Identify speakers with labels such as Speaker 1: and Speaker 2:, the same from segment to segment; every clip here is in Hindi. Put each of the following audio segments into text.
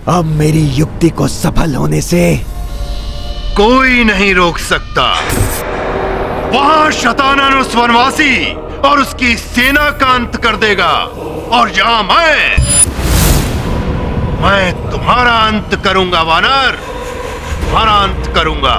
Speaker 1: अब मेरी युक्ति को सफल होने से
Speaker 2: कोई नहीं रोक सकता। वहां शतानन उस वनवासी और उसकी सेना का अंत कर देगा, और यहां मैं तुम्हारा अंत करूंगा वानर, तुम्हारा अंत करूंगा।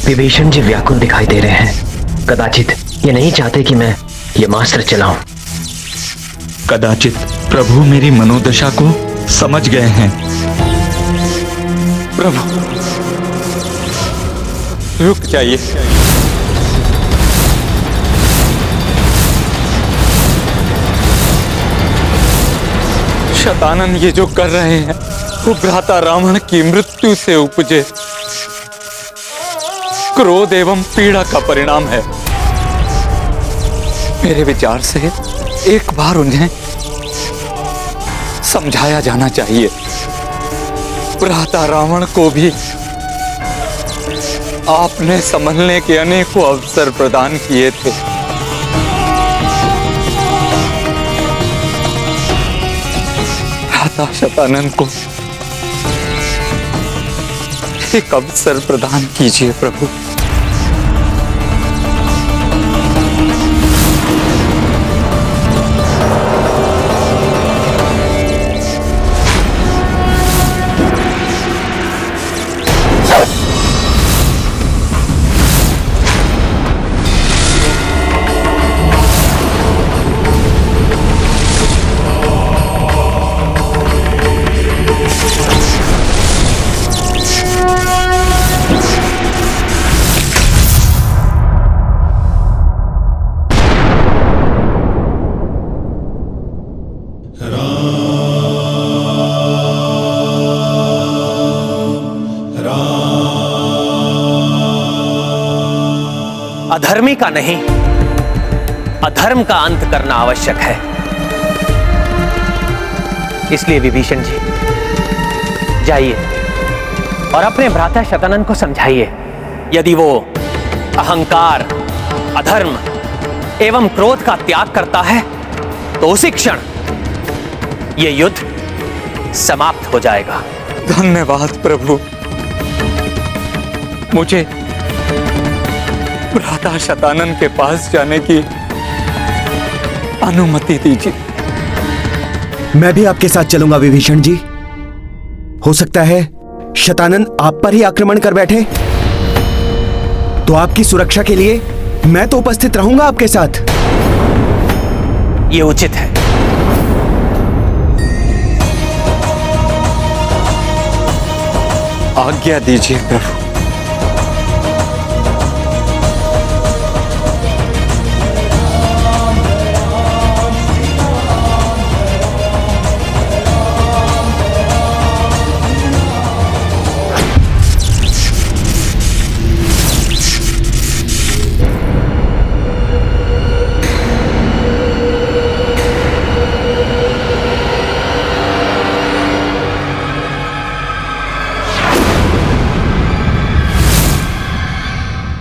Speaker 3: विभीषण जी व्याकुल दिखाई दे रहे हैं। कदाचित ये नहीं चाहते कि मैं ये मास्त्र चलाऊं।
Speaker 4: कदाचित प्रभु मेरी मनोदशा को समझ गए हैं।
Speaker 5: प्रभु रुक जाइए। शतानन ये जो कर रहे हैं वो भ्राता रावण की मृत्यु से उपजे क्रोध एवं पीड़ा का परिणाम है। मेरे विचार से एक बार उन्हें समझाया जाना चाहिए। भ्राता रावण को भी आपने संभलने के अनेकों अवसर प्रदान किए थे। भ्राता शतानन को एक अवसर प्रदान कीजिए प्रभु।
Speaker 6: अधर्मी का नहीं, अधर्म का अंत करना आवश्यक है। इसलिए विभीषण जी जाइए और अपने भ्राता शतानन को समझाइए। यदि वो अहंकार, अधर्म एवं क्रोध का त्याग करता है तो उसी क्षण ये युद्ध समाप्त हो जाएगा।
Speaker 5: धन्यवाद प्रभु, मुझे भ्राता शतानन के पास जाने की अनुमति दीजिए।
Speaker 1: मैं भी आपके साथ चलूंगा विभीषण जी। हो सकता है शतानन आप पर ही आक्रमण कर बैठे, तो आपकी सुरक्षा के लिए मैं तो उपस्थित रहूंगा आपके साथ।
Speaker 6: ये उचित है।
Speaker 5: आज्ञा दीजिए प्रभु।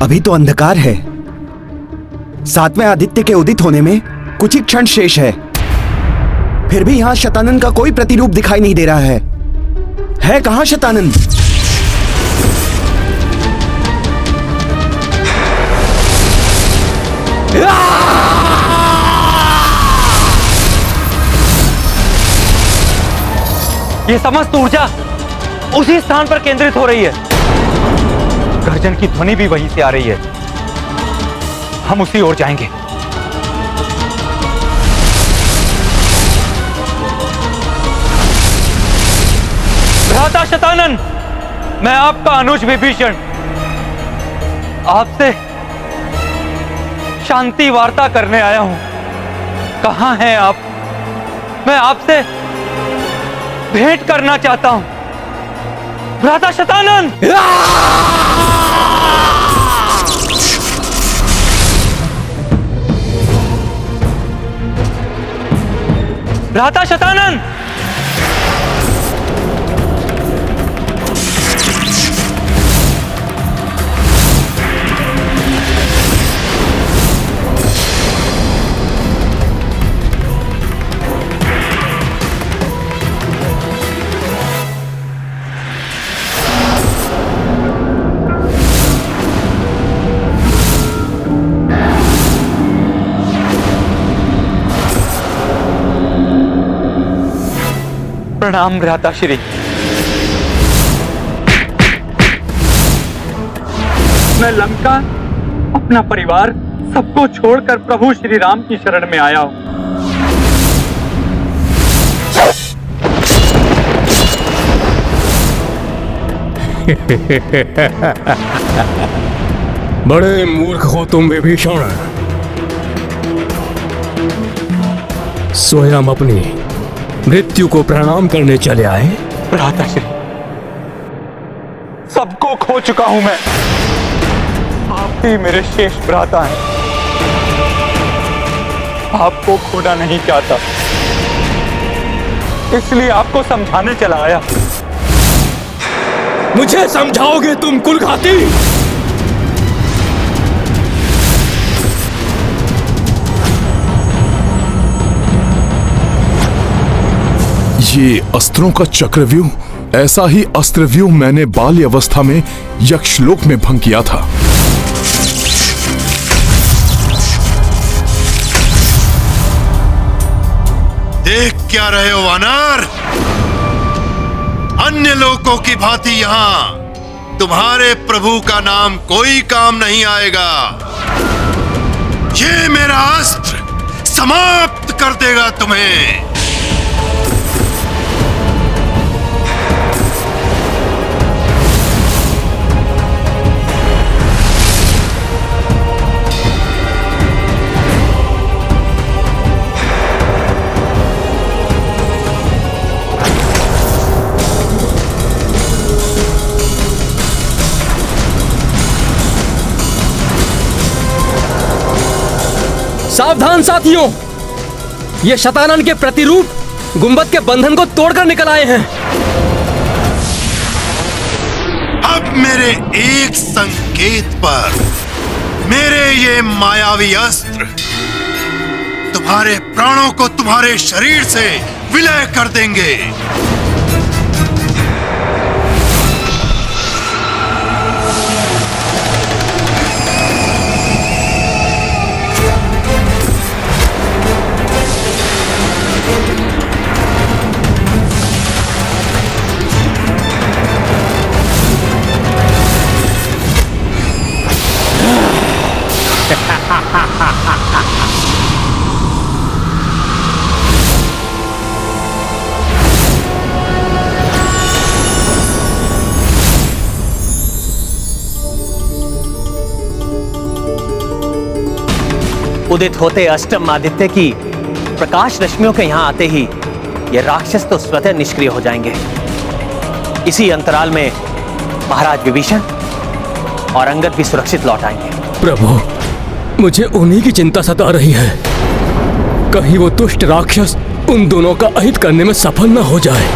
Speaker 1: अभी तो अंधकार है, सातवें आदित्य के उदित होने में कुछ ही क्षण शेष है। फिर भी यहां शतानन का कोई प्रतिरूप दिखाई नहीं दे रहा है कहां शतानन?
Speaker 6: ये समस्त ऊर्जा उसी स्थान पर केंद्रित हो रही है। गर्जन की ध्वनि भी वहीं से आ रही है। हम उसी ओर जाएंगे। भ्राता शतानन, मैं आपका अनुज विभीषण आपसे
Speaker 5: शांति वार्ता करने आया हूं। कहां हैं आप? मैं आपसे भेंट करना चाहता हूं। भ्राता शतानन! भ्राता शतानन! प्रणाम भ्राता श्री। मैं लंका, अपना परिवार सबको छोड़कर प्रभु श्री राम की शरण में आया हूं।
Speaker 7: बड़े मूर्ख हो तुम विभीषण। स्वयं अपनी मृत्यु को प्रणाम करने चले आए।
Speaker 5: भ्राता श्री, सबको खो चुका हूं मैं। आप ही मेरे शेष भ्राता हैं। आपको खोना नहीं चाहता, इसलिए आपको समझाने चला आया।
Speaker 7: मुझे समझाओगे तुम कुलघाती?
Speaker 8: ये अस्त्रों का चक्रव्यूह, ऐसा ही अस्त्रव्यूह मैंने बाल्य अवस्था में यक्षलोक में भंग किया था।
Speaker 2: देख क्या रहे हो वानर? अन्य लोकों की भांति यहां तुम्हारे प्रभु का नाम कोई काम नहीं आएगा। ये मेरा अस्त्र समाप्त कर देगा तुम्हें।
Speaker 7: सावधान साथियों, ये शतानन के प्रतिरूप गुंबद के बंधन को तोड़कर निकल आए हैं।
Speaker 2: अब मेरे एक संकेत पर मेरे ये मायावी अस्त्र तुम्हारे प्राणों को तुम्हारे शरीर से विलय कर देंगे।
Speaker 6: उदित होते अष्टम आदित्य की प्रकाश रश्मियों के यहां आते ही ये राक्षस तो स्वतः निष्क्रिय हो जाएंगे। इसी अंतराल में महाराज विभीषण और अंगद भी सुरक्षित लौट आएंगे।
Speaker 7: प्रभु, मुझे उन्हीं की चिंता सता रही है। कहीं वो दुष्ट राक्षस उन दोनों का अहित करने में सफल न हो जाए।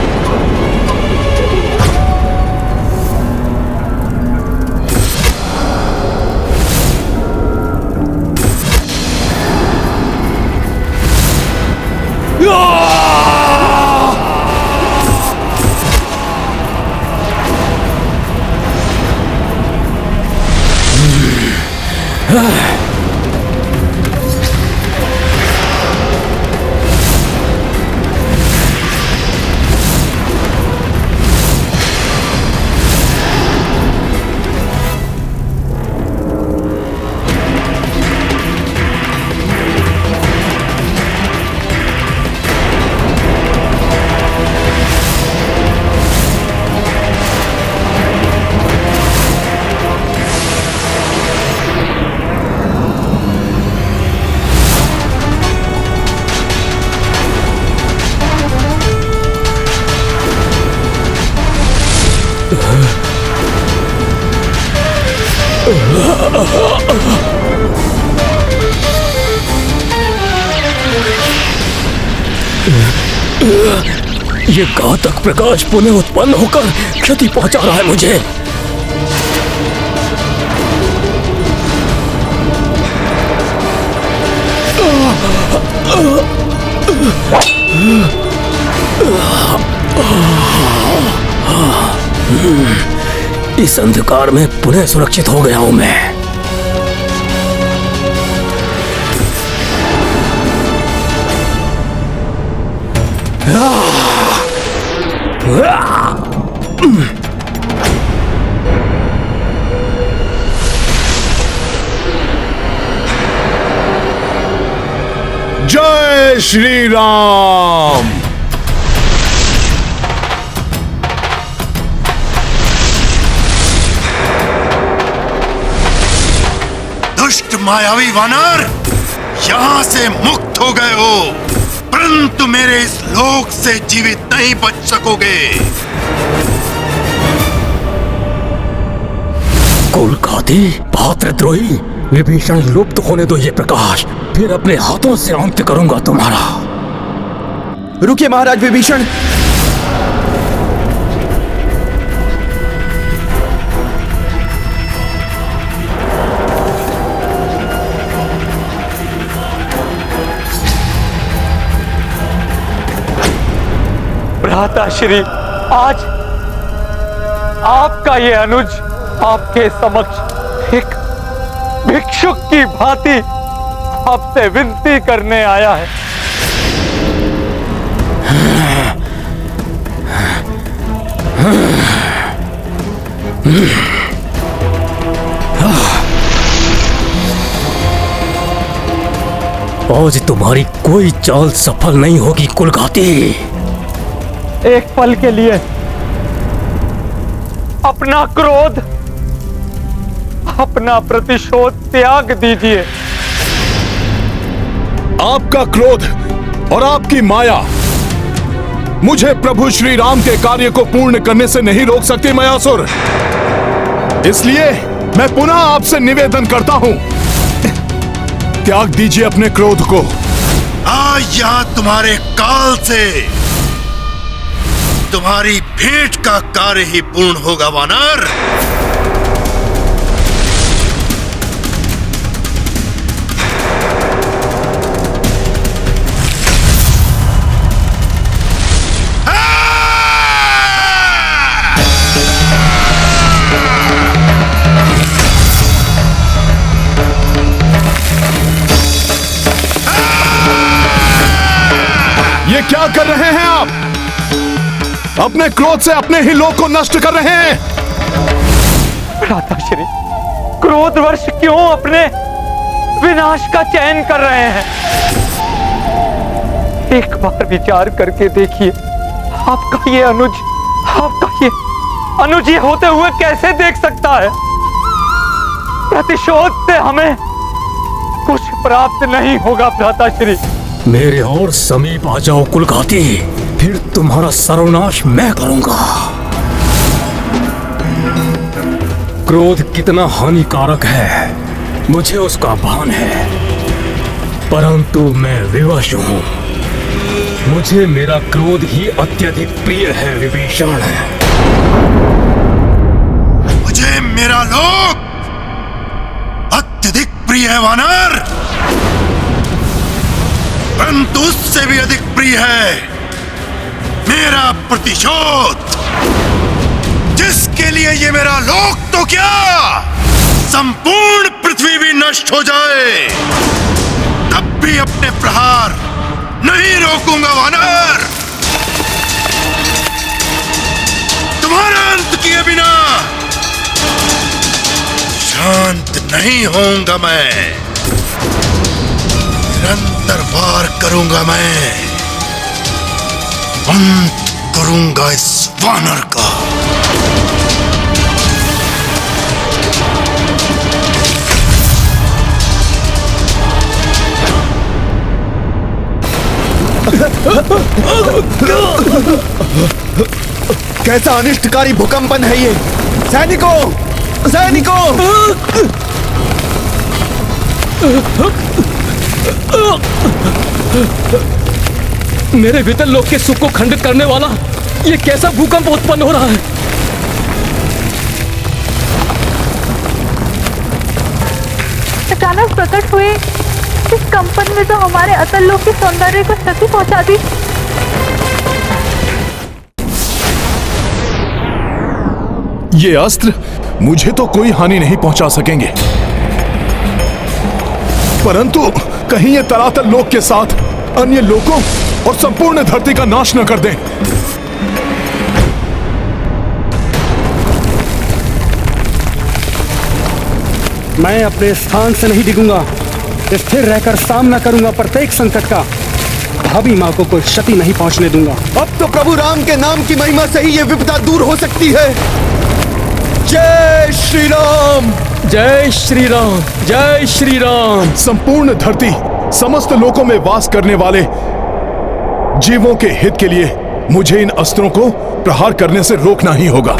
Speaker 7: ये घातक प्रकाश पुनः उत्पन्न होकर क्षति पहुंचा रहा है मुझे। इस अंधकार में पुनः सुरक्षित हो गया हूं मैं।
Speaker 8: जय श्री राम।
Speaker 2: दुष्ट मायावी वानर, यहां से मुक्त हो गए हो, परंतु मेरे इस लोक से जीवित नहीं बच सकोगे।
Speaker 7: कुलघाती, पात्रद्रोही, विभीषण, लुप्त होने दो ये प्रकाश, फिर अपने हाथों से अंत करूंगा तुम्हारा।
Speaker 1: रुकिए महाराज विभीषण।
Speaker 5: भ्राताश्री, आज आपका ये अनुज आपके समक्ष एक भिक्षुक की भांति आपसे विनती करने आया है।
Speaker 7: आज तुम्हारी कोई चाल सफल नहीं होगी कुलघाती।
Speaker 5: एक पल के लिए अपना क्रोध, अपना प्रतिशोध त्याग दीजिए।
Speaker 8: आपका क्रोध और आपकी माया मुझे प्रभु श्री राम के कार्य को पूर्ण करने से नहीं रोक सकती मयासुर। इसलिए मैं पुनः आपसे निवेदन करता हूं, त्याग दीजिए अपने क्रोध को।
Speaker 2: आज यहां तुम्हारे काल से तुम्हारी भेंट का कार्य ही पूर्ण होगा वानर।
Speaker 8: ये क्या कर रहे हैं आप? अपने क्रोध से अपने ही लोक को नष्ट कर रहे हैं।
Speaker 5: भ्राताश्री, क्रोधवश क्यों अपने विनाश का चयन कर रहे हैं? एक बार विचार करके देखिए, आपका ये अनुज ये होते हुए कैसे देख सकता है? प्रतिशोध से हमें कुछ प्राप्त नहीं होगा भ्राताश्री।
Speaker 7: मेरे और समीप आ जाओ कुलघाती, फिर तुम्हारा सर्वनाश मैं करूंगा। क्रोध कितना हानिकारक है मुझे उसका भान है, परंतु मैं विवश हूं। मुझे मेरा क्रोध ही अत्यधिक प्रिय है विभीषण।
Speaker 2: मुझे मेरा लोक अत्यधिक प्रिय है वानर, परंतु उससे भी अधिक प्रिय है मेरा प्रतिशोध, जिसके लिए ये मेरा लोक तो क्या, संपूर्ण पृथ्वी भी नष्ट हो जाए, तब भी अपने प्रहार नहीं रोकूंगा वानर। तुम्हारा अंत किए बिना शांत नहीं होऊंगा मैं। निरंतर वार करूंगा मैं, अंत करूंगा इस वानर का।
Speaker 1: कैसा अनिष्टकारी भूकंपन है ये। सैनिकों, सैनिकों!
Speaker 7: मेरे वितल लोक के सुख को खंडित करने वाला ये कैसा भूकंप उत्पन्न हो रहा है?
Speaker 9: अचानक प्रकट हुए इस कंपन में तो हमारे अतल लोक के सौंदर्य को क्षति पहुंचा दी।
Speaker 8: ये अस्त्र मुझे तो कोई हानि नहीं पहुंचा सकेंगे, परंतु कहीं ये तरातल लोक के साथ अन्य लोकों और संपूर्ण धरती का नाश न कर दें।
Speaker 10: मैं अपने स्थान से नहीं डिगूंगा, स्थिर रहकर सामना करूंगा प्रत्येक संकट का। भाभी मां को कोई क्षति नहीं पहुंचने दूंगा।
Speaker 1: अब तो प्रभु राम के नाम की महिमा से ही ये विपदा दूर हो सकती है। जय श्री राम!
Speaker 7: जय श्री राम! जय श्री राम!
Speaker 8: संपूर्ण धरती, समस्त लोकों में वास करने वाले जीवों के हित के लिए मुझे इन अस्त्रों को प्रहार करने से रोकना ही होगा।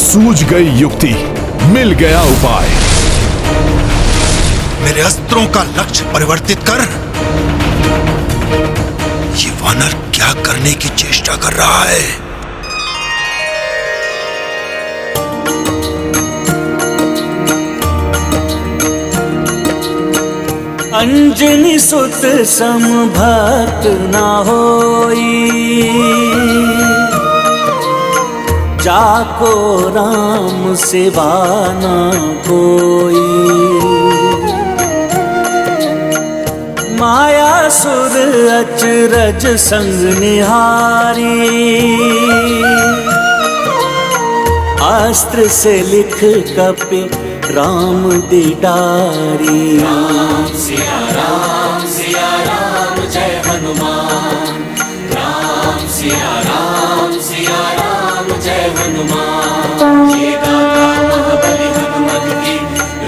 Speaker 8: सूझ गई युक्ति, मिल गया उपाय।
Speaker 2: मेरे अस्त्रों का लक्ष्य परिवर्तित कर। ये वानर क्या करने की चेष्टा कर रहा है?
Speaker 11: अंजनी सुत सम भक्त ना होई, जाको राम सेवा ना कोई। माया सुर अचरज संग निहारी, अस्त्र से लिख कपि राम दिडारी। राम सिया राम जय हनुमान। राम सिया राम जय हनुमान। ये गाथा महाबली हनुमत की,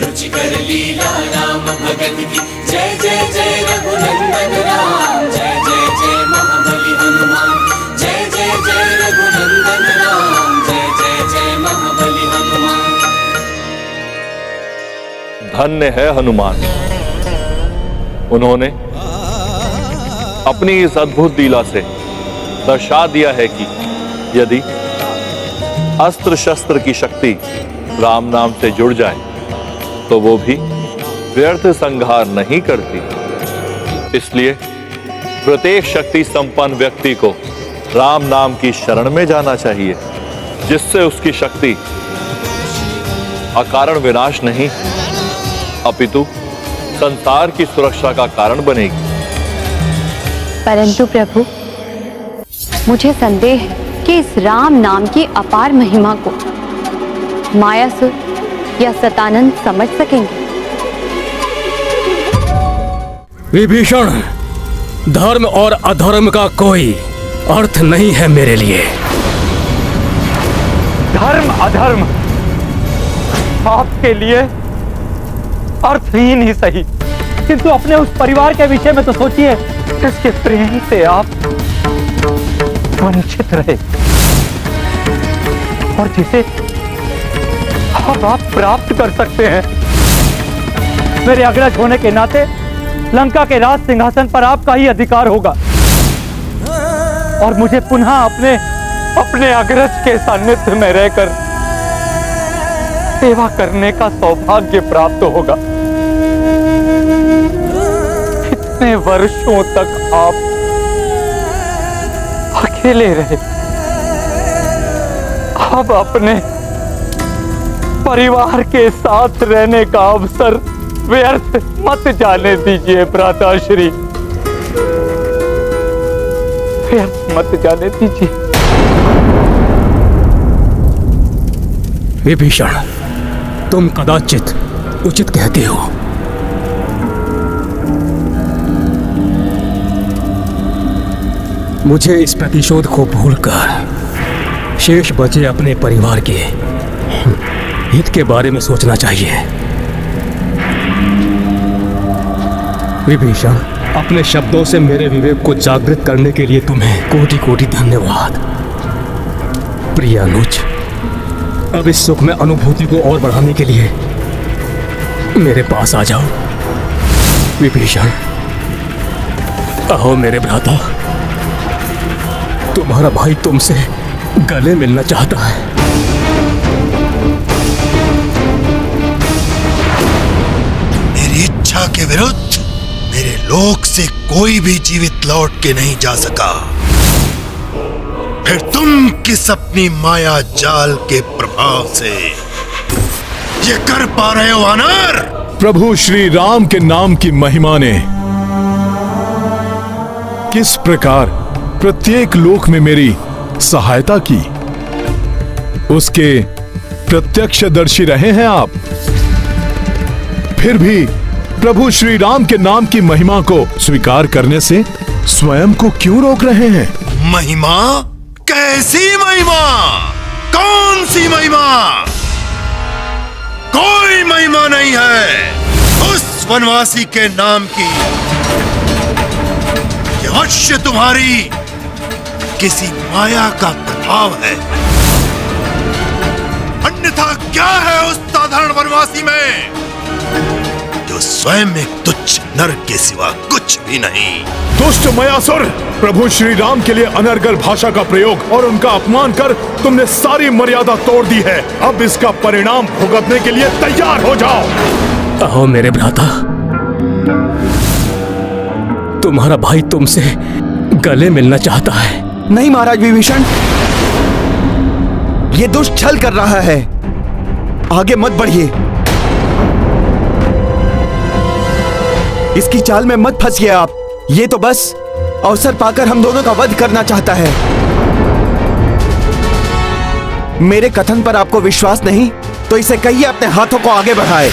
Speaker 11: रुचिकर लीला राम भगत की। जय जय जय रघुनंदन राम, जय जय जय महाबली हनुमान। जय जय जय रघुनंदन राम, जय जय जय महाबली हनुमान।
Speaker 12: धन्य है हनुमान, उन्होंने अपनी इस अद्भुत लीला से दर्शा दिया है कि यदि अस्त्र शस्त्र की शक्ति राम नाम से जुड़ जाए तो वो भी व्यर्थ संहार नहीं करती। इसलिए प्रत्येक शक्ति संपन्न व्यक्ति को राम नाम की शरण में जाना चाहिए, जिससे उसकी शक्ति अकारण विनाश नहीं अपितु संसार की सुरक्षा का कारण बनेगी।
Speaker 9: परंतु प्रभु, मुझे संदेह है कि इस राम नाम की अपार महिमा को मायासुर या सतानंद समझ सकेंगे।
Speaker 7: विभीषण, धर्म और अधर्म का कोई अर्थ नहीं है मेरे लिए।
Speaker 5: धर्म अधर्म आपके लिए अर्थहीन ही सही, किंतु अपने उस परिवार के विषय में तो सोचिए जिसके प्रेम से आप वंचित रहे और जिसे अब आप प्राप्त कर सकते हैं। मेरे अग्रज होने के नाते लंका के राज सिंहासन पर आपका ही अधिकार होगा और मुझे पुनः अपने अग्रज के सानिध्य में रहकर सेवा करने का सौभाग्य प्राप्त होगा। इतने वर्षों तक आप अकेले रहे, अब अपने परिवार के साथ रहने का अवसर व्यर्थ मत जाने दीजिए भ्राताश्री, व्यर्थ मत जाने दीजिए।
Speaker 7: विभीषण, तुम कदाचित उचित कहते हो। मुझे इस प्रतिशोध को भूलकर शेष बचे अपने परिवार के हित के बारे में सोचना चाहिए। विभीषण, अपने शब्दों से मेरे विवेक को जागृत करने के लिए तुम्हें कोटि कोटि धन्यवाद। प्रिय अनुज, अब इस सुख में अनुभूति को और बढ़ाने के लिए मेरे पास आ जाओ। विभीषण, आओ मेरे भ्राता, तुम्हारा भाई तुमसे गले मिलना चाहता है।
Speaker 2: मेरी इच्छा के विरुद्ध मेरे लोक से कोई भी जीवित लौट के नहीं जा सका। फिर तुम किस अपनी माया जाल के प्रभाव से ये कर पा रहे हो वानर?
Speaker 8: प्रभु श्री राम के नाम की महिमा ने किस प्रकार प्रत्येक लोक में मेरी सहायता की, उसके प्रत्यक्षदर्शी रहे हैं आप। फिर भी प्रभु श्री राम के नाम की महिमा को स्वीकार करने से स्वयं को क्यों रोक रहे हैं?
Speaker 2: महिमा? कैसी महिमा? कौन सी महिमा? कोई महिमा नहीं है उस वनवासी के नाम की। ये अवश्य तुम्हारी किसी माया का प्रभाव है, अन्यथा क्या है उस साधारण वनवासी में जो स्वयं एक तुच्छ नर के सिवा कुछ भी नहीं।
Speaker 8: दुष्ट मयासुर, प्रभु श्री राम के लिए अनर्गल भाषा का प्रयोग और उनका अपमान कर तुमने सारी मर्यादा तोड़ दी है। अब इसका परिणाम भुगतने के लिए तैयार हो जाओ।
Speaker 7: आओ मेरे भ्राता, तुम्हारा भाई तुमसे गले मिलना चाहता है।
Speaker 1: नहीं महाराज विभीषण, ये दुष्ट छल कर रहा है, आगे मत बढ़िए। इसकी चाल में मत फंसिए आप। ये तो बस अवसर पाकर हम दोनों का वध करना चाहता है। मेरे कथन पर आपको विश्वास नहीं तो इसे कहिए अपने हाथों को आगे बढ़ाए,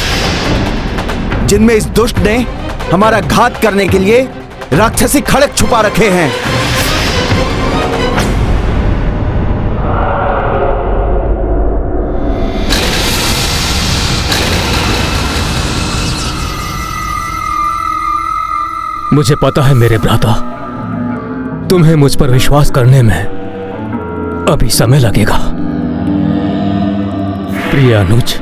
Speaker 1: जिनमें इस दुष्ट ने हमारा घात करने के लिए राक्षसी खड़ग छुपा रखे हैं।
Speaker 7: मुझे पता है मेरे भ्राता, तुम्हें मुझ पर विश्वास करने में अभी समय लगेगा। प्रिय अनुज,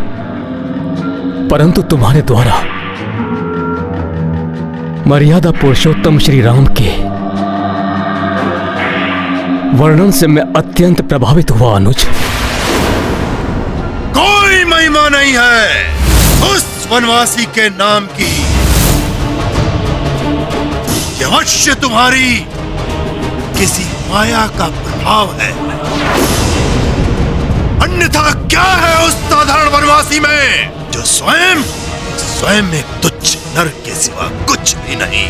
Speaker 7: परंतु तुम्हारे द्वारा मर्यादा पुरुषोत्तम श्री राम के वर्णन से मैं अत्यंत प्रभावित हुआ। अनुज,
Speaker 2: कोई महिमा नहीं है उस वनवासी के नाम की। ये अवश्य तुम्हारी किसी माया का प्रभाव है, अन्यथा क्या है उस साधारण वनवासी में जो स्वयं एक तुच्छ नर के सिवा कुछ भी नहीं।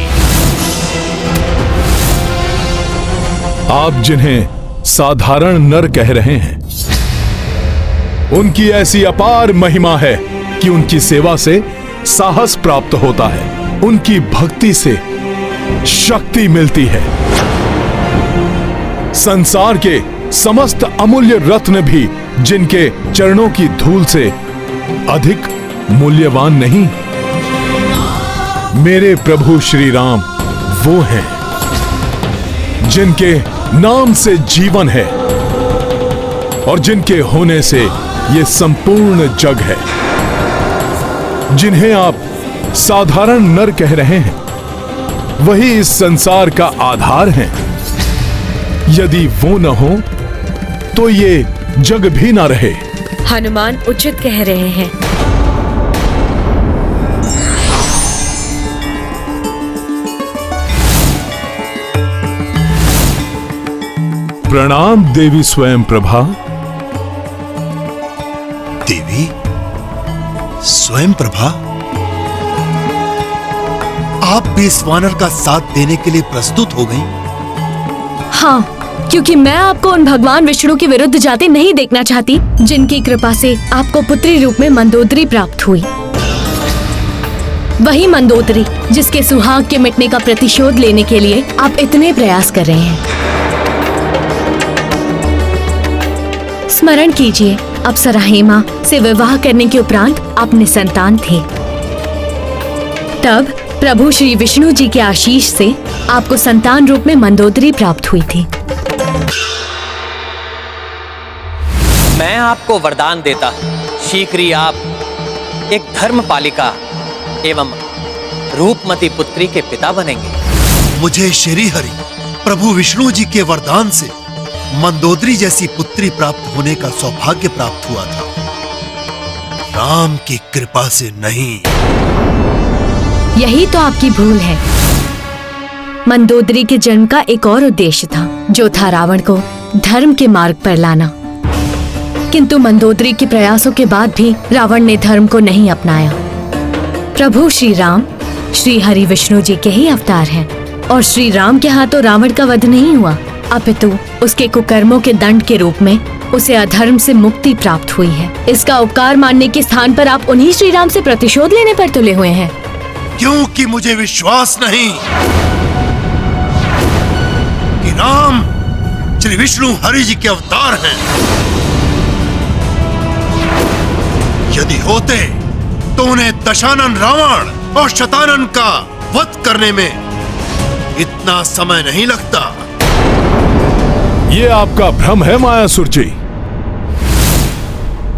Speaker 8: आप जिन्हें साधारण नर कह रहे हैं, उनकी ऐसी अपार महिमा है कि उनकी सेवा से साहस प्राप्त होता है, उनकी भक्ति से शक्ति मिलती है। संसार के समस्त अमूल्य रत्न भी जिनके चरणों की धूल से अधिक मूल्यवान नहीं। मेरे प्रभु श्री राम वो हैं जिनके नाम से जीवन है और जिनके होने से ये संपूर्ण जग है। जिन्हें आप साधारण नर कह रहे हैं, वही इस संसार का आधार हैं। यदि वो न हो तो ये जग भी ना रहे।
Speaker 13: हनुमान उचित कह रहे हैं।
Speaker 8: प्रणाम देवी स्वयं प्रभा।
Speaker 2: देवी स्वयं प्रभा, आप भी इस वानर का साथ देने के लिए प्रस्तुत हो गई?
Speaker 13: हाँ, क्योंकि मैं आपको उन भगवान विष्णु के विरुद्ध जाते नहीं देखना चाहती जिनकी कृपा से आपको पुत्री रूप में मंदोदरी प्राप्त हुई। वही मंदोदरी जिसके सुहाग के मिटने का प्रतिशोध लेने के लिए आप इतने प्रयास कर रहे हैं। स्मरण कीजिए, अप्सरा हेमा से विवाह करने के उपरांत आप निसंतान थे। तब प्रभु श्री विष्णु जी के आशीष से आपको संतान रूप में मंदोदरी प्राप्त हुई थी।
Speaker 6: मैं आपको वरदान देता, शीघ्र ही आप एक धर्मपालिका एवं रूपमती पुत्री के पिता बनेंगे।
Speaker 2: मुझे श्री हरि प्रभु विष्णु जी के वरदान से मंदोदरी जैसी पुत्री प्राप्त होने का सौभाग्य प्राप्त हुआ था, राम की कृपा से नहीं।
Speaker 13: यही तो आपकी भूल है। मंदोदरी के जन्म का एक और उद्देश्य था, जो था रावण को धर्म के मार्ग पर लाना। किंतु मंदोदरी के प्रयासों के बाद भी रावण ने धर्म को नहीं अपनाया। प्रभु श्री राम श्री हरि विष्णु जी के ही अवतार हैं, और श्री राम के हाथों रावण का वध नहीं हुआ, अपितु उसके कुकर्मों के दंड के रूप में उसे अधर्म से मुक्ति प्राप्त हुई है। इसका उपकार मानने के स्थान पर आप उन्हीं श्री राम से प्रतिशोध लेने पर तुले हुए हैं।
Speaker 2: क्योंकि मुझे विश्वास नहीं कि राम श्री विष्णु हरि जी के अवतार हैं। यदि होते तो उन्हें दशानन रावण और शतानन का वध करने में इतना समय नहीं लगता।
Speaker 8: ये आपका भ्रम है मायासुर जी।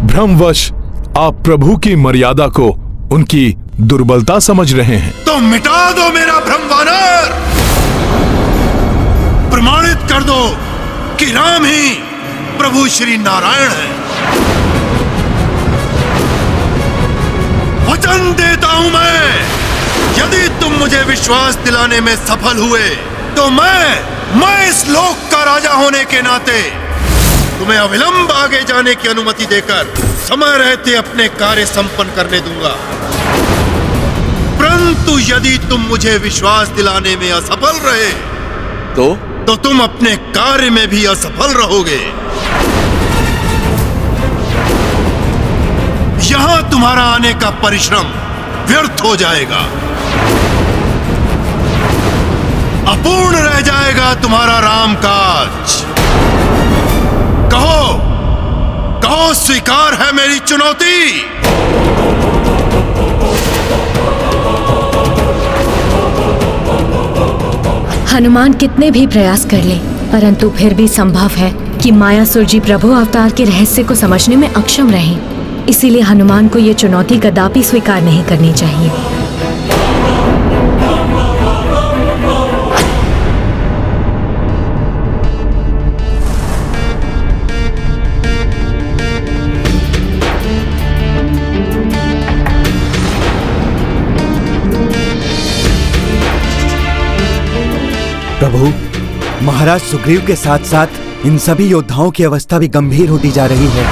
Speaker 8: भ्रमवश आप प्रभु की मर्यादा को उनकी दुर्बलता समझ रहे हैं।
Speaker 2: तो मिटा दो मेरा भ्रम वानर, प्रमाणित कर दो कि राम ही प्रभु श्री नारायण है। वचन देता हूं मैं, यदि तुम मुझे विश्वास दिलाने में सफल हुए तो मैं इस लोक का राजा होने के नाते तुम्हें अविलंब आगे जाने की अनुमति देकर समय रहते अपने कार्य संपन्न करने दूंगा। परंतु यदि तुम मुझे विश्वास दिलाने में असफल रहे तो तुम अपने कार्य में भी असफल रहोगे। यहां तुम्हारा आने का परिश्रम व्यर्थ हो जाएगा, अपूर्ण रह जाएगा तुम्हारा रामकाज। कहो कहो, स्वीकार है मेरी चुनौती?
Speaker 13: हनुमान कितने भी प्रयास कर ले, परंतु फिर भी संभव है कि मायासुर जी प्रभु अवतार के रहस्य को समझने में अक्षम रहें। इसीलिए हनुमान को ये चुनौती कदापि स्वीकार नहीं करनी चाहिए।
Speaker 1: प्रभु, महाराज सुग्रीव के साथ साथ इन सभी योद्धाओं की अवस्था भी गंभीर होती जा रही है।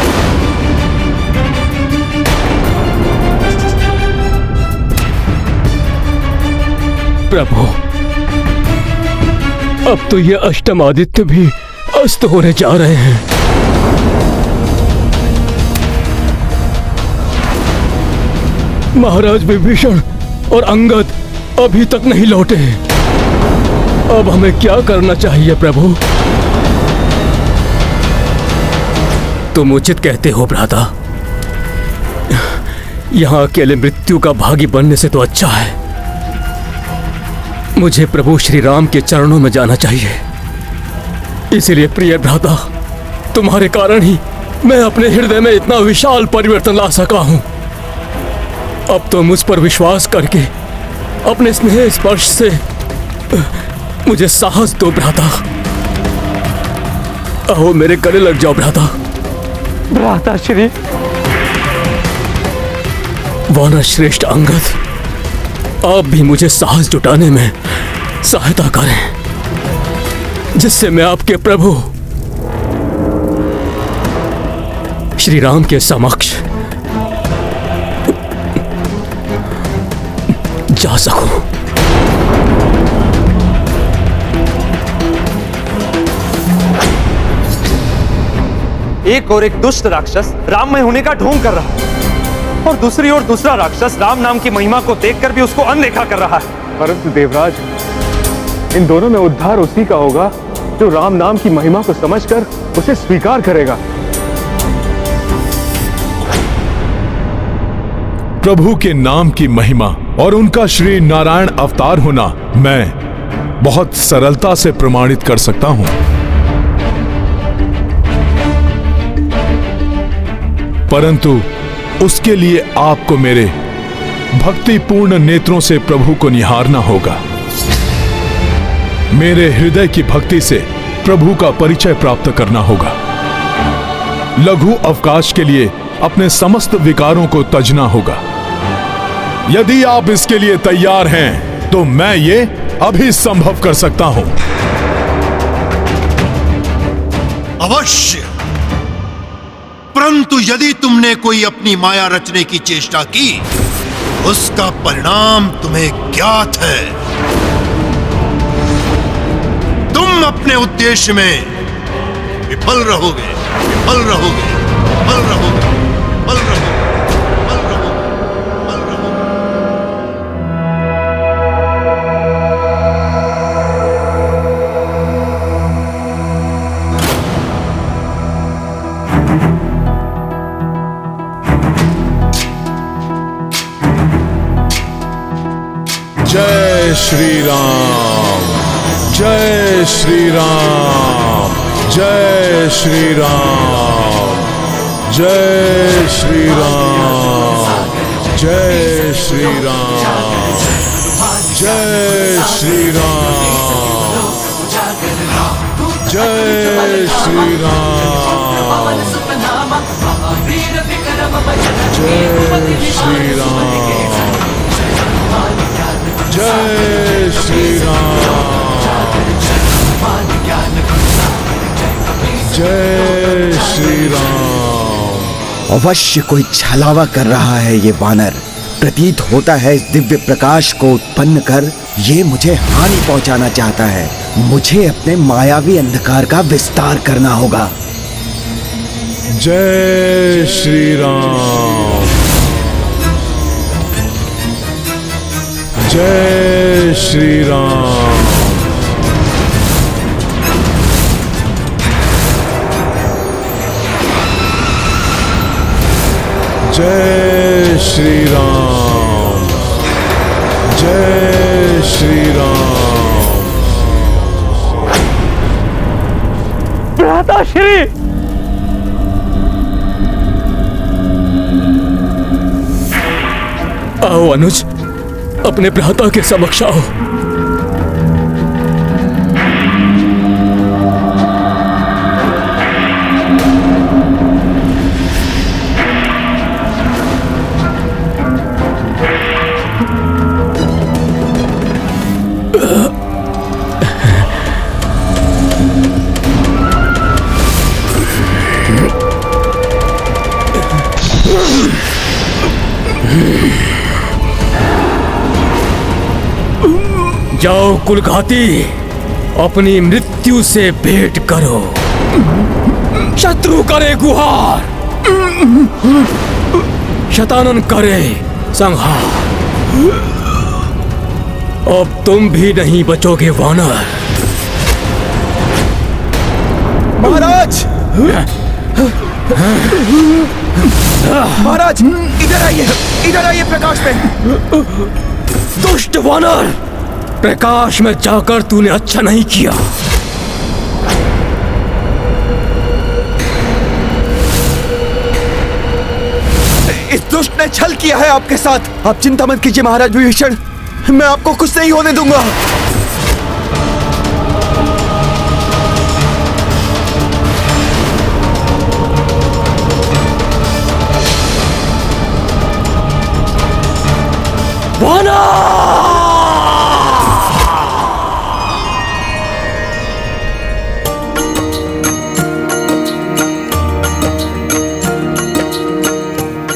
Speaker 7: प्रभु, अब तो ये अष्टमादित्य भी अस्त होने जा रहे हैं। महाराज विभीषण और अंगद अभी तक नहीं लौटे। अब हमें क्या करना चाहिए प्रभु? तुम उचित कहते हो भ्राता। यहां अकेले मृत्यु का भागी बनने से तो अच्छा है मुझे प्रभु श्री राम के चरणों में जाना चाहिए। इसलिए प्रिय भ्राता, तुम्हारे कारण ही मैं अपने हृदय में इतना विशाल परिवर्तन ला सका हूं। अब तो मुझ पर विश्वास करके अपने स्नेह स्पर्श से मुझे साहस दो भ्राता। आओ मेरे गले लग जाओ भ्राता।
Speaker 5: भ्राता श्री।
Speaker 7: वानर श्रेष्ठ अंगद, आप भी मुझे साहस जुटाने में सहायता करें, जिससे मैं आपके प्रभु श्री राम के समक्ष जा सकूं।
Speaker 5: एक और एक दुष्ट राक्षस राममय होने का ढोंग कर रहा है, और दूसरी ओर दूसरा राक्षस राम नाम की महिमा को देखकर भी उसको अनदेखा कर रहा है।
Speaker 14: परंतु देवराज, इन दोनों में उद्धार उसी का होगा जो राम नाम की महिमा को समझकर उसे स्वीकार करेगा।
Speaker 8: प्रभु के नाम की महिमा और उनका श्री नारायण अवतार होना मैं बहुत सरलता से प्रमाणित कर सकता हूं। परंतु उसके लिए आपको मेरे भक्तिपूर्ण नेत्रों से प्रभु को निहारना होगा। मेरे हृदय की भक्ति से प्रभु का परिचय प्राप्त करना होगा। लघु अवकाश के लिए अपने समस्त विकारों को तजना होगा। यदि आप इसके लिए तैयार हैं तो मैं ये अभी संभव कर सकता हूं।
Speaker 2: अवश्य, परंतु यदि तुमने कोई अपनी माया रचने की चेष्टा की, उसका परिणाम तुम्हें ज्ञात है। तुम अपने उद्देश्य में विफल रहोगे, विफल रहोगे, विफल रहोगे, विफल रहोगे।
Speaker 8: जय श्री राम, जय श्री राम, जय श्री राम, जय श्री राम, जय श्री राम, जय श्री राम, जय श्री राम, जय श्री राम, जय श्री राम, जय श्री राम।
Speaker 1: अवश्य कोई छलावा कर रहा है ये वानर। प्रतीत होता है इस दिव्य प्रकाश को उत्पन्न कर ये मुझे हानि पहुंचाना चाहता है। मुझे अपने मायावी अंधकार का विस्तार करना होगा।
Speaker 8: जय श्री राम, जय श्री राम, जय श्री राम, जय श्री राम।
Speaker 5: भ्राताश्री,
Speaker 7: आओ अनुज, अपने भ्राता के समक्ष आओ। जाओ कुलघाती, अपनी मृत्यु से भेंट करो। शत्रु करे गुहार, शतानन करे संहार। अब तुम भी नहीं बचोगे वानर।
Speaker 1: महाराज, महाराज, इधर आइए प्रकाश में।
Speaker 7: दुष्ट वानर, प्रकाश में जाकर तूने अच्छा नहीं किया।
Speaker 1: इस दुष्ट ने छल किया है आपके साथ। आप चिंता मत कीजिए महाराज विभीषण, मैं आपको कुछ नहीं होने दूंगा।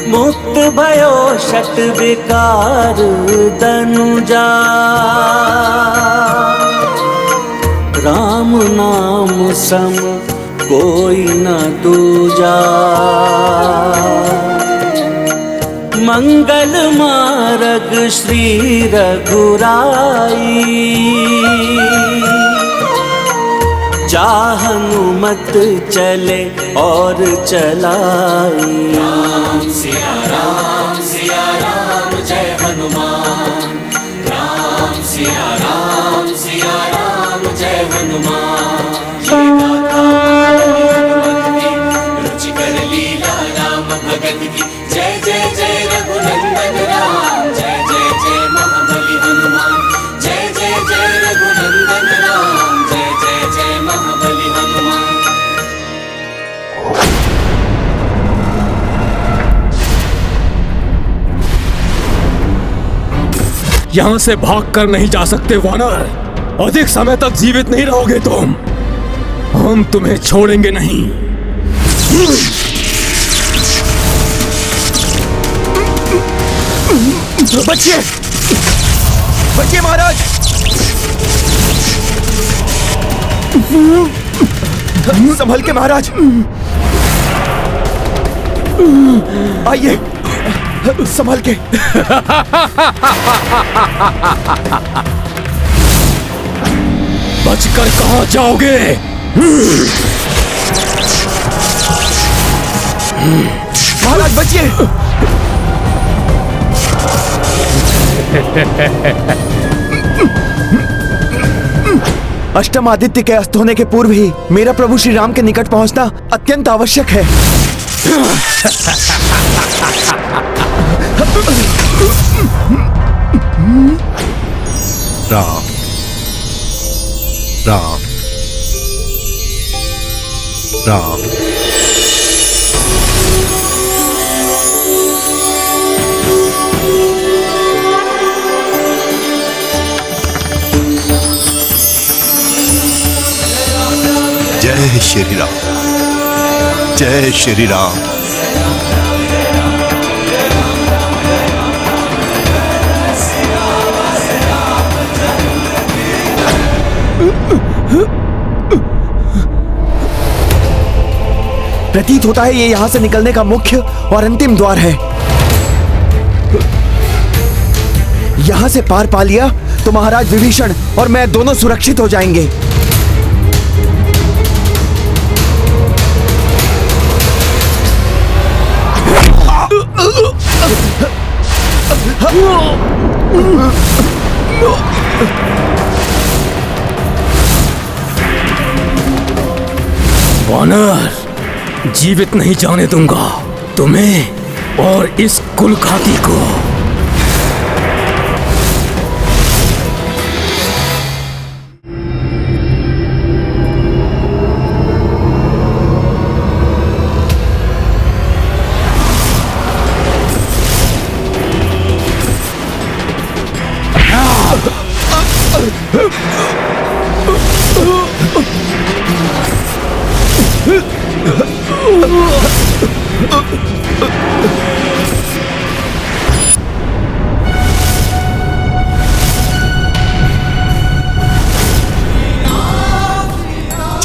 Speaker 11: मुक्त भयो शत विकार दनुजा, राम नाम सम कोई न दूजा। मंगल मार्ग श्री रघुराई, चाहनुमत चले और चलाई।
Speaker 15: राम सिया राम जय हनुमान।
Speaker 11: की जय जय जय रघुनंदन राम, जय जय जय महाबली हनुमान, जय जय जय रघुनंदन राम, जय जय जय महाबली हनुमान।
Speaker 7: यहां से भागकर नहीं जा सकते वानर। अधिक समय तक जीवित नहीं रहोगे तुम। हम तुम्हें छोड़ेंगे नहीं।
Speaker 1: बचिए, बचिए महाराज। संभल के महाराज, आइए संभल के।
Speaker 7: बचकर कहां जाओगे?
Speaker 1: महाराज बचिए। अष्टमादित्य के अस्त होने के पूर्व ही मेरा प्रभु श्री राम के निकट पहुंचना अत्यंत आवश्यक है।
Speaker 2: राम राम राम। जय श्री राम, जय श्री राम।
Speaker 1: प्रतीत होता है ये यहां से निकलने का मुख्य और अंतिम द्वार है। यहां से पार पा लिया तो महाराज विभीषण और मैं दोनों सुरक्षित हो जाएंगे।
Speaker 7: वानर, जीवित नहीं जाने दूंगा तुम्हें और इस कुलघाती को।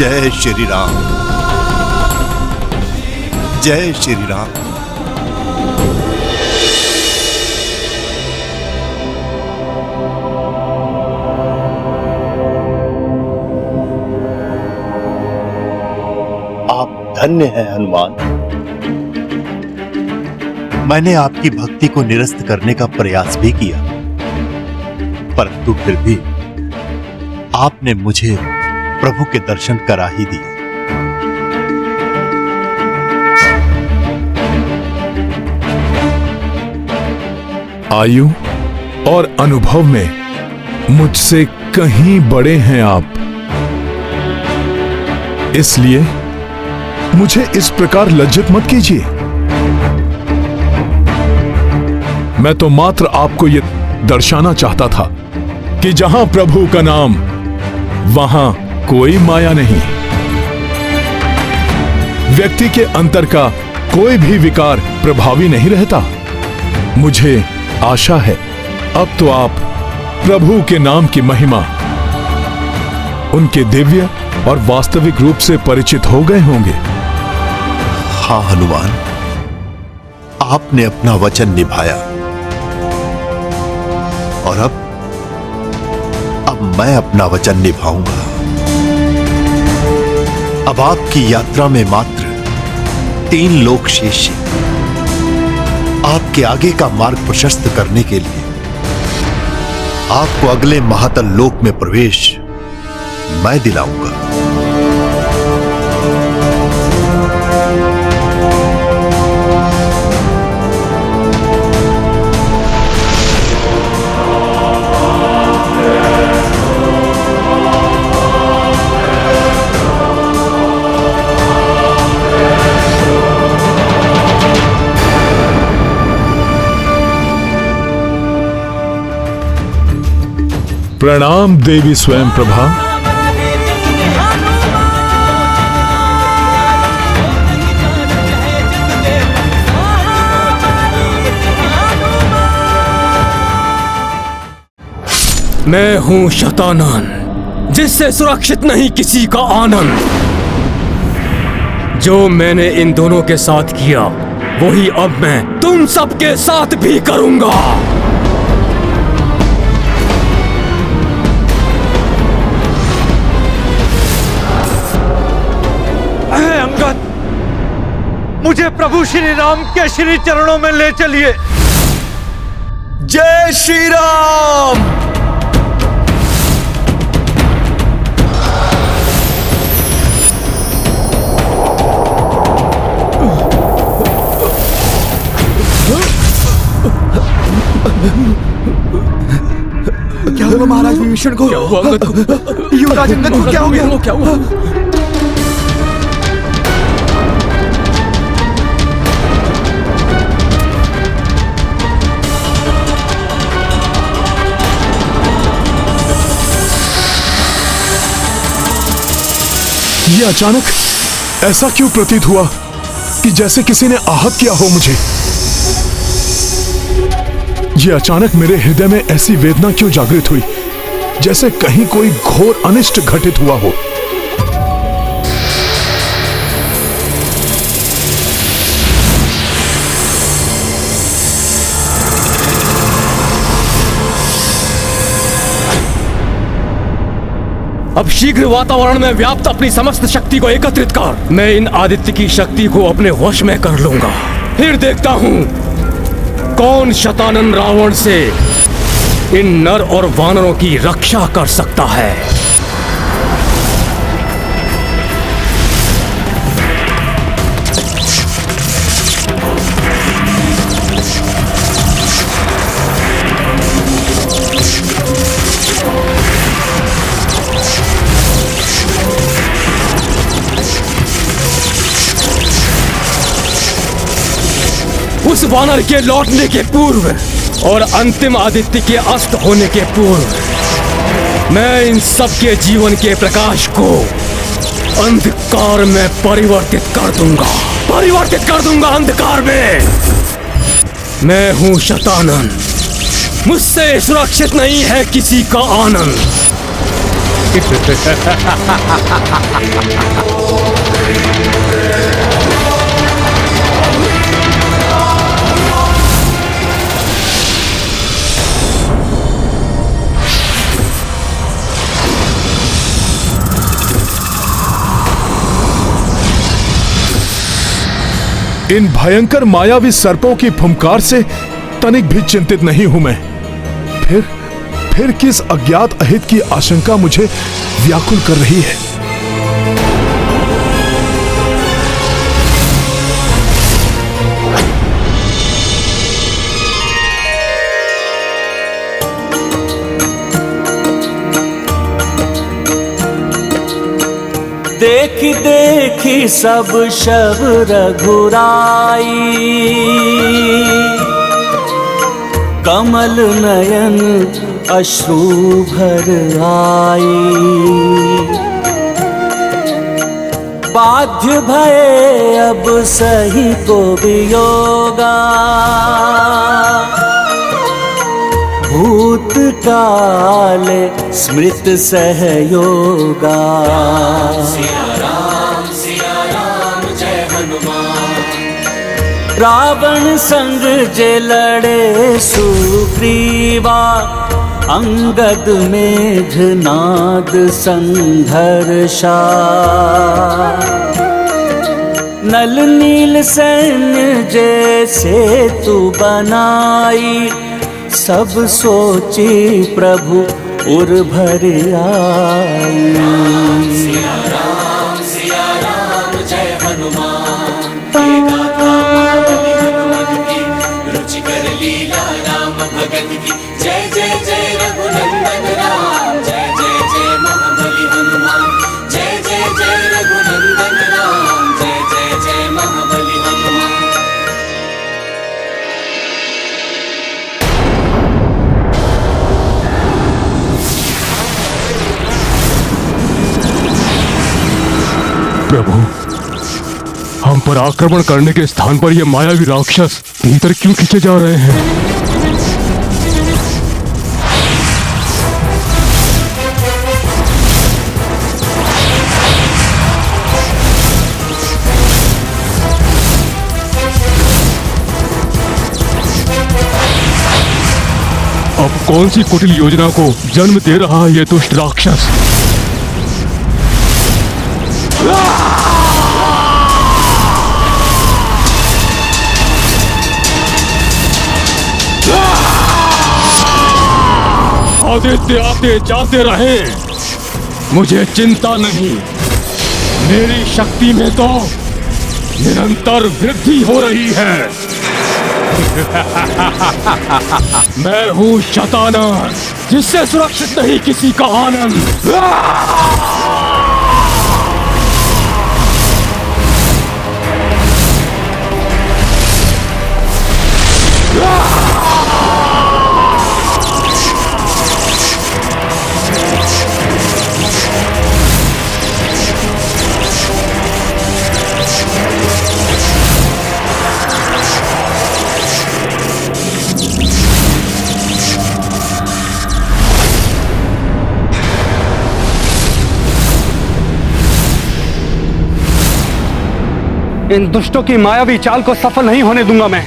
Speaker 2: जय श्री राम, जय श्री राम।
Speaker 15: आप धन्य हैं हनुमान।
Speaker 2: मैंने आपकी भक्ति को निरस्त करने का प्रयास भी किया, परंतु फिर भी आपने मुझे प्रभु के दर्शन करा ही दिए।
Speaker 8: आयु और अनुभव में मुझसे कहीं बड़े हैं आप, इसलिए मुझे इस प्रकार लज्जित मत कीजिए। मैं तो मात्र आपको यह दर्शाना चाहता था कि जहां प्रभु का नाम वहां कोई माया नहीं। व्यक्ति के अंतर का कोई भी विकार प्रभावी नहीं रहता। मुझे आशा है अब तो आप प्रभु के नाम की महिमा, उनके दिव्य और वास्तविक रूप से परिचित हो गए होंगे।
Speaker 2: हाँ हनुमान, आपने अपना वचन निभाया और अब मैं अपना वचन निभाऊंगा। अब आपकी यात्रा में मात्र 3 लोक शेष हैं। आपके आगे का मार्ग प्रशस्त करने के लिए आपको अगले महातल लोक में प्रवेश मैं दिलाऊंगा।
Speaker 8: प्रणाम देवी स्वयं प्रभा।
Speaker 7: मैं हूं शतानन, जिससे सुरक्षित नहीं किसी का आनंद। जो मैंने इन दोनों के साथ किया वही अब मैं तुम सबके साथ भी करूंगा।
Speaker 5: अंगद, मुझे प्रभु श्री राम के श्री चरणों में ले चलिए।
Speaker 1: जय श्री राम।
Speaker 16: क्या हुआ महाराज विभीषण को?
Speaker 7: क्या हुआ अंगद को?
Speaker 16: युवराज अंगद को क्या हो गया?
Speaker 7: क्या हुआ?
Speaker 8: ये अचानक ऐसा क्यों प्रतीत हुआ कि जैसे किसी ने आहत किया हो मुझे? ये अचानक मेरे हृदय में ऐसी वेदना क्यों जागृत हुई, जैसे कहीं कोई घोर अनिष्ट घटित हुआ हो?
Speaker 7: अब शीघ्र वातावरण में व्याप्त अपनी समस्त शक्ति को एकत्रित कर। मैं इन आदित्य की शक्ति को अपने वश में कर लूंगा। फिर देखता हूं कौन शतानन रावण से इन नर और वानरों की रक्षा कर सकता है। उस वानर के लौटने के पूर्व और अंतिम आदित्य के अस्त होने के पूर्व मैं इन सब के जीवन के प्रकाश को अंधकार में परिवर्तित कर दूंगा अंधकार में। मैं हूं शतानन, मुझसे सुरक्षित नहीं है किसी का आनंद।
Speaker 8: इन भयंकर मायावी सर्पों की फुंकार से तनिक भी चिंतित नहीं हूं मैं। फिर किस अज्ञात अहित की आशंका मुझे व्याकुल कर रही है?
Speaker 11: देखी देखी सब शब रघुराई, कमल नयन अश्रु भर आई। बाध्य भये अब सही को वियोगा, भूतकाल स्मृत सहयोगा। सिया राम जय हनुमान। रावण संग जे लड़े सुग्रीवा, अंगद मेघनाद संघर्षा। नल नील सैन्य जैसे तू बनाई, सब सोची प्रभु उर भर आई। सिया राम जय हनुमान। ये गाथा बलि हनुमत की, रुचि कर लीला राम भगत की। जय जय जय रघुनंदन राम, जय जय जय महाबली हनुमान। जय जय जय रघुनंदन राम, जय जय जय महाबली हनुमान।
Speaker 7: प्रभु, हम पर आक्रमण करने के स्थान पर ये मायावी राक्षस भीतर क्यों खींचे जा रहे हैं? अब कौन सी कुटिल योजना को जन्म दे रहा है ये दुष्ट राक्षस? आदित्य आते जाते रहे, मुझे चिंता नहीं। मेरी शक्ति में तो निरंतर वृद्धि हो रही है। मैं हूँ शतानन, जिससे सुरक्षित नहीं किसी का आनंद।
Speaker 10: इन दुष्टों की मायावी चाल को सफल नहीं होने दूंगा मैं।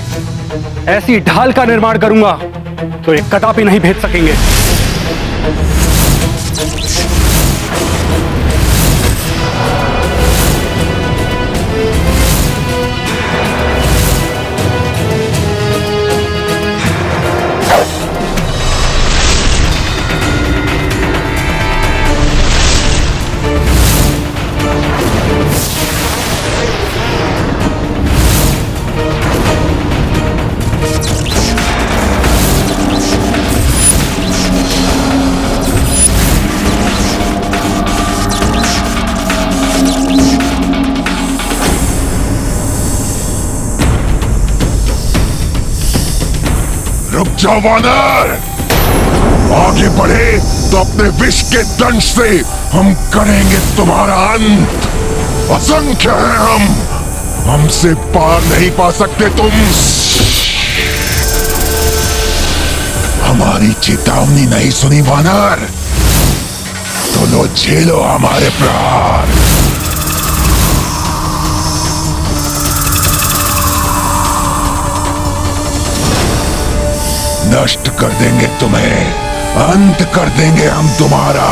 Speaker 10: ऐसी ढाल का निर्माण करूंगा तो ये कदापि नहीं भेद सकेंगे।
Speaker 2: रुक जाओ वानर, आगे बढ़े तो अपने विष के दंश से हम करेंगे तुम्हारा अंत। असंख्य हैं हम, हमसे पार नहीं पा सकते तुम। हमारी चेतावनी नहीं सुनी वानर, तो लो झेलो हमारे प्रहार। नष्ट कर देंगे तुम्हें, अंत कर देंगे हम तुम्हारा।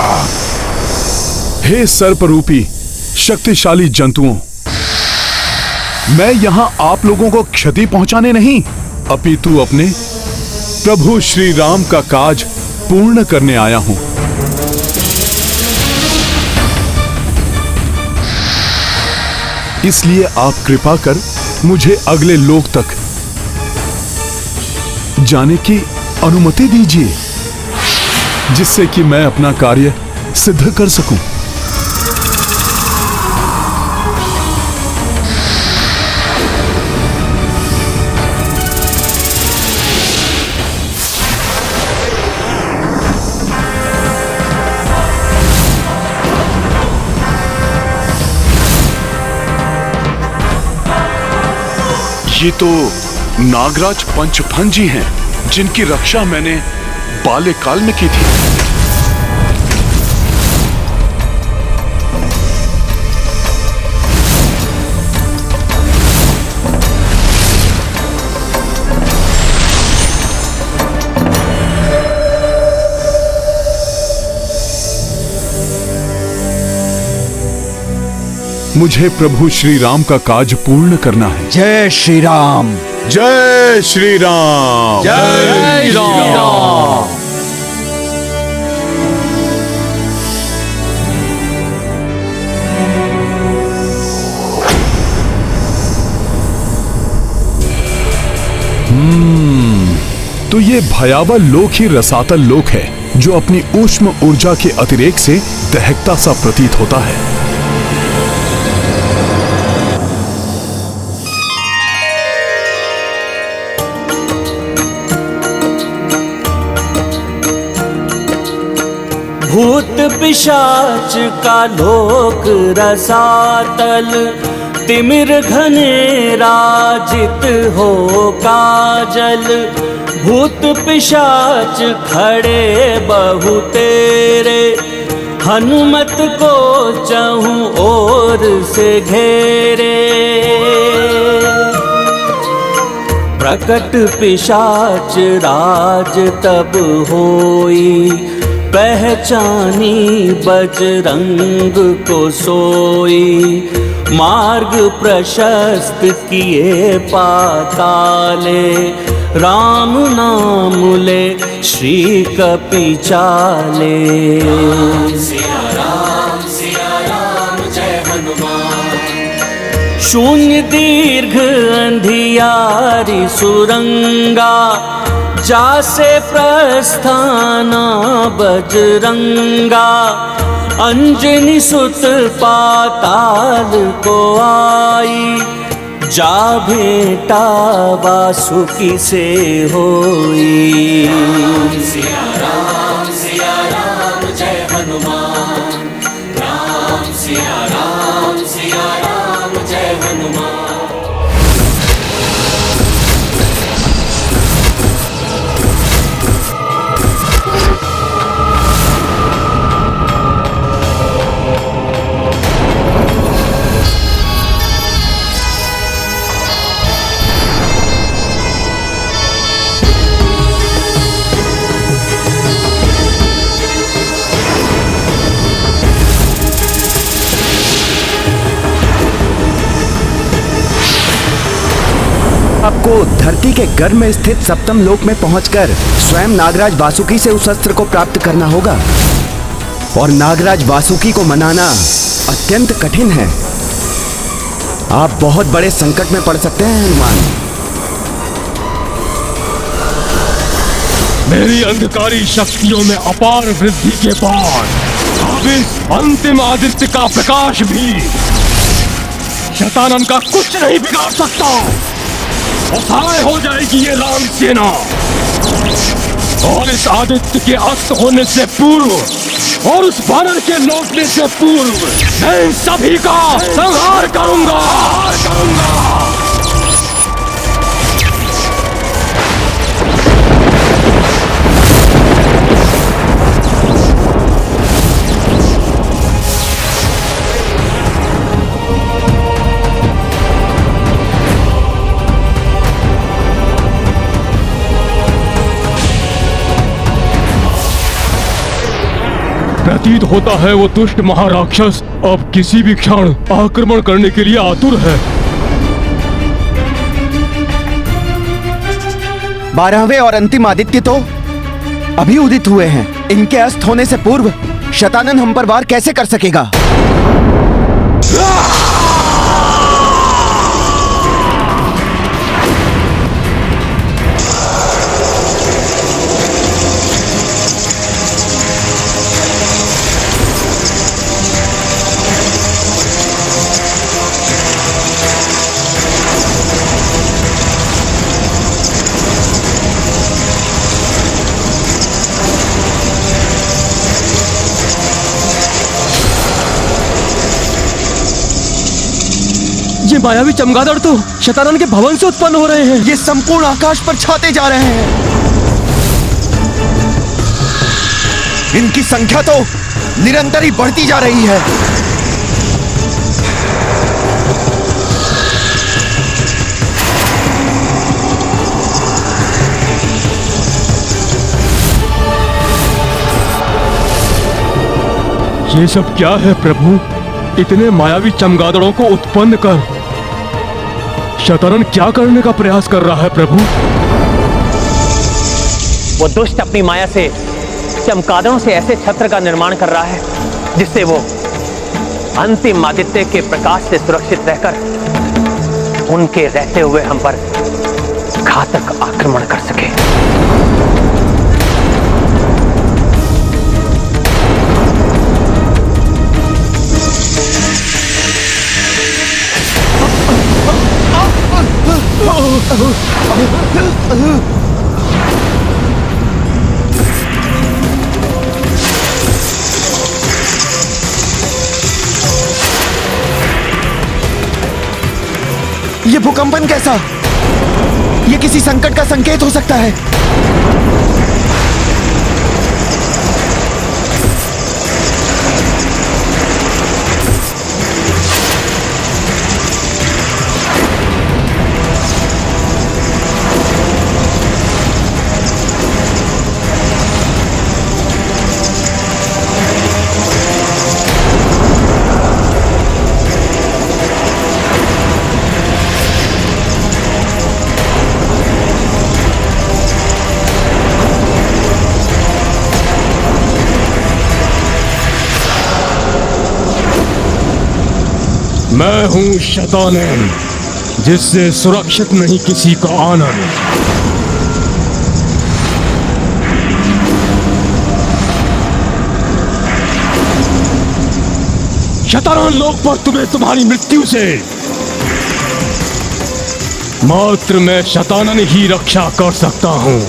Speaker 8: हे सर्परूपी शक्तिशाली जंतुओं, मैं यहां आप लोगों को क्षति पहुंचाने नहीं, अपितु अपने प्रभु श्री राम का काज पूर्ण करने आया हूं। इसलिए आप कृपा कर मुझे अगले लोक तक जाने की अनुमति दीजिए, जिससे कि मैं अपना कार्य सिद्ध कर सकूं। ये तो नागराज पंचफन जी हैं, जिनकी रक्षा मैंने बाल्यकाल में की थी। मुझे प्रभु श्री राम का काज पूर्ण करना है।
Speaker 16: जय श्री राम,
Speaker 8: जय श्री राम,
Speaker 16: जय श्री राम।
Speaker 8: तो ये भयावह लोक ही रसातल लोक है, जो अपनी ऊष्म ऊर्जा के अतिरेक से दहकता सा प्रतीत होता है।
Speaker 11: भूत पिशाच का लोक रसातल, तिमिर घने राजित हो काजल। भूत पिशाच खड़े बहु तेरे, हनुमत को चहु ओर से घेरे। प्रकट पिशाच राज तब होई, पहचानी बजरंग को सोई। मार्ग प्रशस्त किए पाताले, राम नाम ले श्री कपि चाले।
Speaker 17: सिया राम जय हनुमान।
Speaker 11: शून्य दीर्घ अंधियारी सुरंगा, जासे प्रस्थाना बजरंगा। अंजनी सुत पाताल को आई, जा भेंटा वासुकी से होई।
Speaker 17: सिया राम जय हनुमान। राम सिया राम जय हनुमान।
Speaker 1: आपको धरती के गर्भ में स्थित सप्तम लोक में पहुंचकर स्वयं नागराज वासुकी से उस अस्त्र को प्राप्त करना होगा, और नागराज वासुकी को मनाना अत्यंत कठिन है। आप बहुत बड़े संकट में पड़ सकते हैं हनुमान।
Speaker 7: मेरी अंधकारी शक्तियों में अपार वृद्धि के बाद अब इस अंतिम आदित्य का प्रकाश भी शतानन का कुछ नहीं बिगाड़ सकता। असहाय हो जाएगी ये राम सेना, और इस आदित्य के अस्त होने से पूर्व और उस वानर के लौटने से पूर्व मैं इन सभी का संहार करूंगा। प्रतीत होता है वो दुष्ट महाराक्षस अब किसी भी क्षण आक्रमण करने के लिए आतुर है।
Speaker 1: 12वें और अंतिम आदित्य तो अभी उदित हुए हैं। इनके अस्त होने से पूर्व शतानन हम पर वार कैसे कर सकेगा?
Speaker 7: ये मायावी चमगादड़ तो शतानन के भवन से उत्पन्न हो रहे हैं।
Speaker 1: ये संपूर्ण आकाश पर छाते जा रहे हैं। इनकी संख्या तो निरंतर ही बढ़ती जा रही है।
Speaker 7: ये सब क्या है प्रभु? इतने मायावी चमगादड़ों को उत्पन्न कर शतानन क्या करने का प्रयास कर रहा है प्रभु?
Speaker 6: वो दुष्ट अपनी माया से चमगादड़ों से ऐसे छत्र का निर्माण कर रहा है जिससे वो अंतिम आदित्य के प्रकाश से सुरक्षित रहकर उनके रहते हुए हम पर घातक आक्रमण कर सके।
Speaker 1: भूकंपन कैसा? ये किसी संकट का संकेत हो सकता है।
Speaker 7: मैं हूं शैतान, जिससे सुरक्षित नहीं किसी का आनंद। शैतान लोक पर तुम्हें तुम्हारी मृत्यु से मात्र मैं शैतानन ही रक्षा कर सकता हूं।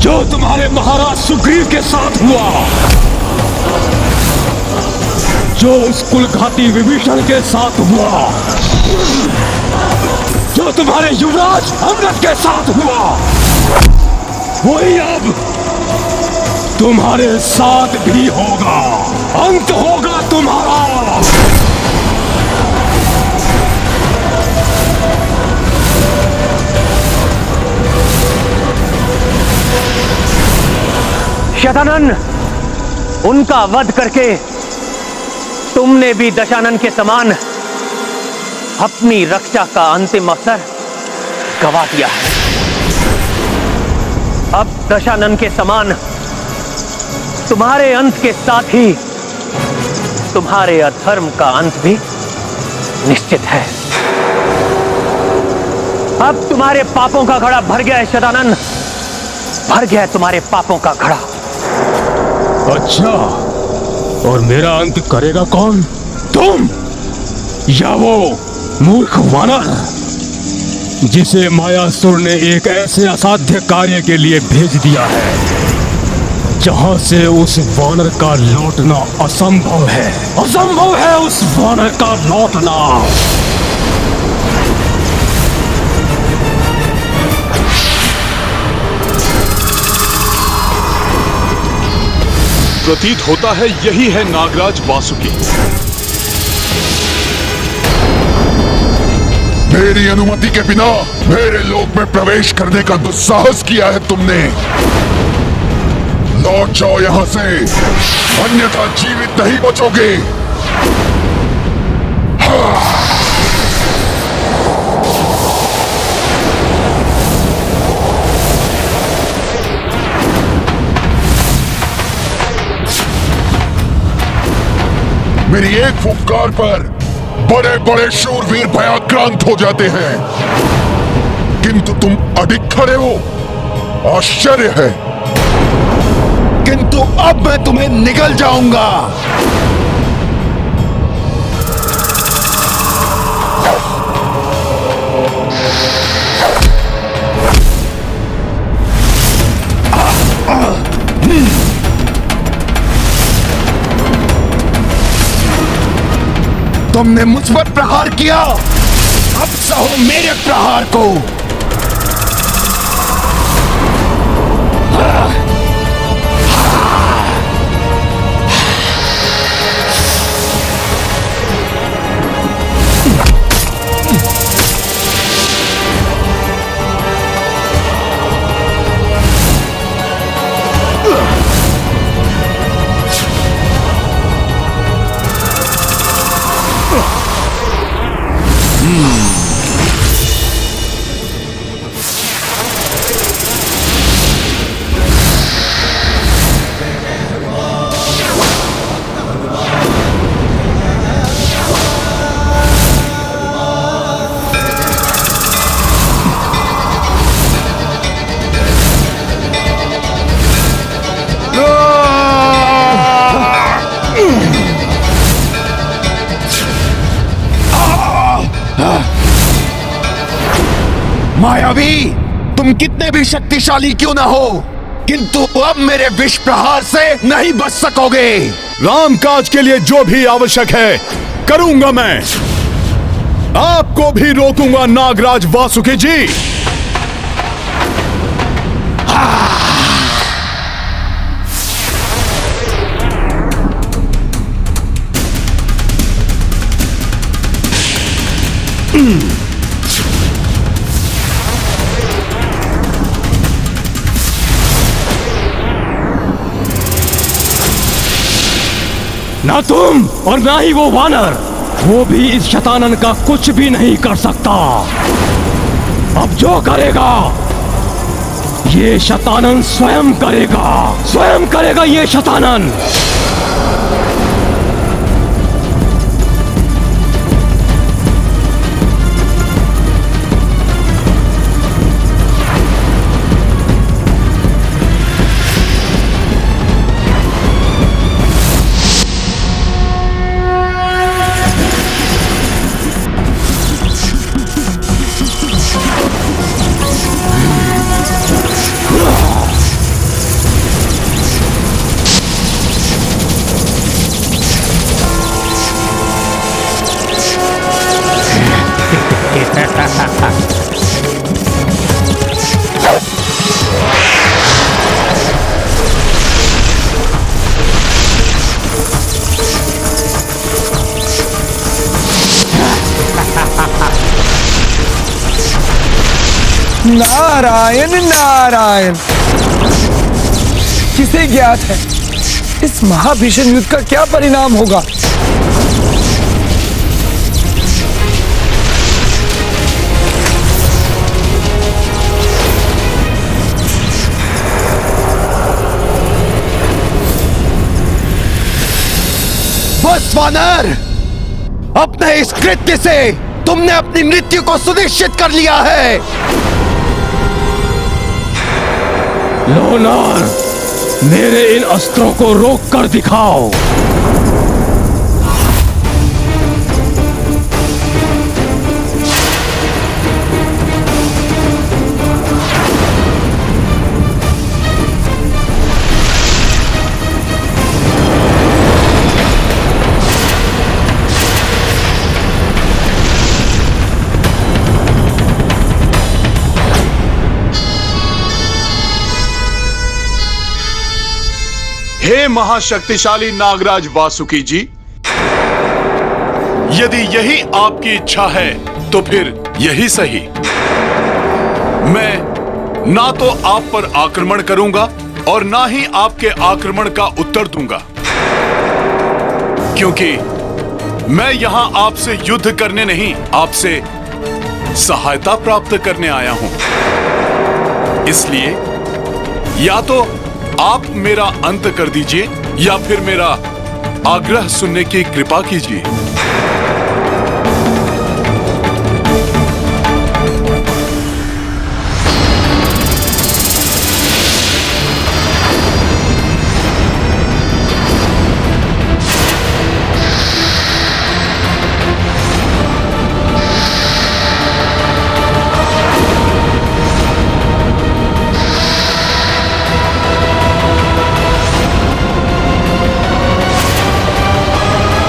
Speaker 7: जो तुम्हारे महाराज सुग्रीव के साथ हुआ, जो उस कुलघाती विभीषण के साथ हुआ, जो तुम्हारे युवराज अंगद के साथ हुआ, वही अब तुम्हारे साथ भी होगा। अंत होगा तुम्हारा।
Speaker 6: शतानन, उनका वध करके तुमने भी दशानन के समान अपनी रक्षा का अंतिम अवसर गंवा दिया है। अब दशानन के समान तुम्हारे अंत के साथ ही तुम्हारे अधर्म का अंत भी निश्चित है। अब तुम्हारे पापों का घड़ा भर गया है शतानन, भर गया है तुम्हारे पापों का घड़ा।
Speaker 7: अच्छा, और मेरा अंत करेगा कौन? तुम या वो मूर्ख वानर जिसे मायासुर ने एक ऐसे असाध्य कार्य के लिए भेज दिया है जहां से उस वानर का लौटना असंभव है। असंभव है उस वानर का लौटना।
Speaker 8: प्रतीत होता है यही है नागराज वासुकी।
Speaker 2: मेरी अनुमति के बिना मेरे लोक में प्रवेश करने का दुस्साहस किया है तुमने। लौट जाओ यहां से, अन्यथा जीवित नहीं बचोगे। मेरी एक फुफकार पर बड़े बड़े शूरवीर भयाक्रांत हो जाते हैं, किंतु तुम अडिग खड़े हो। आश्चर्य है।
Speaker 16: किंतु अब मैं तुम्हें निगल जाऊंगा। तुमने मुझ पर प्रहार किया, अब सहो मेरे प्रहार को। मायावी, तुम कितने भी शक्तिशाली क्यों ना हो, किंतु अब मेरे विष प्रहार से नहीं बच सकोगे।
Speaker 8: रामकाज के लिए जो भी आवश्यक है करूंगा मैं। आपको भी रोकूंगा नागराज वासुकी जी।
Speaker 7: ना तुम और ना ही वो वानर, वो भी इस शतानन का कुछ भी नहीं कर सकता। अब जो करेगा ये शतानन स्वयं करेगा ये शतानन।
Speaker 18: नारायण नारायण। किसे ज्ञात है इस महाभीषण युद्ध का क्या परिणाम होगा।
Speaker 16: बस वानर, अपने इस कृत्य से तुमने अपनी मृत्यु को सुनिश्चित कर लिया है।
Speaker 7: लोनार, मेरे इन अस्त्रों को रोक कर दिखाओ।
Speaker 8: हे महाशक्तिशाली नागराज वासुकी जी, यदि यही आपकी इच्छा है तो फिर यही सही। मैं ना तो आप पर आक्रमण करूंगा और ना ही आपके आक्रमण का उत्तर दूंगा, क्योंकि मैं यहां आपसे युद्ध करने नहीं, आपसे सहायता प्राप्त करने आया हूं। इसलिए या तो आप मेरा अंत कर दीजिए या फिर मेरा आग्रह सुनने की कृपा कीजिए।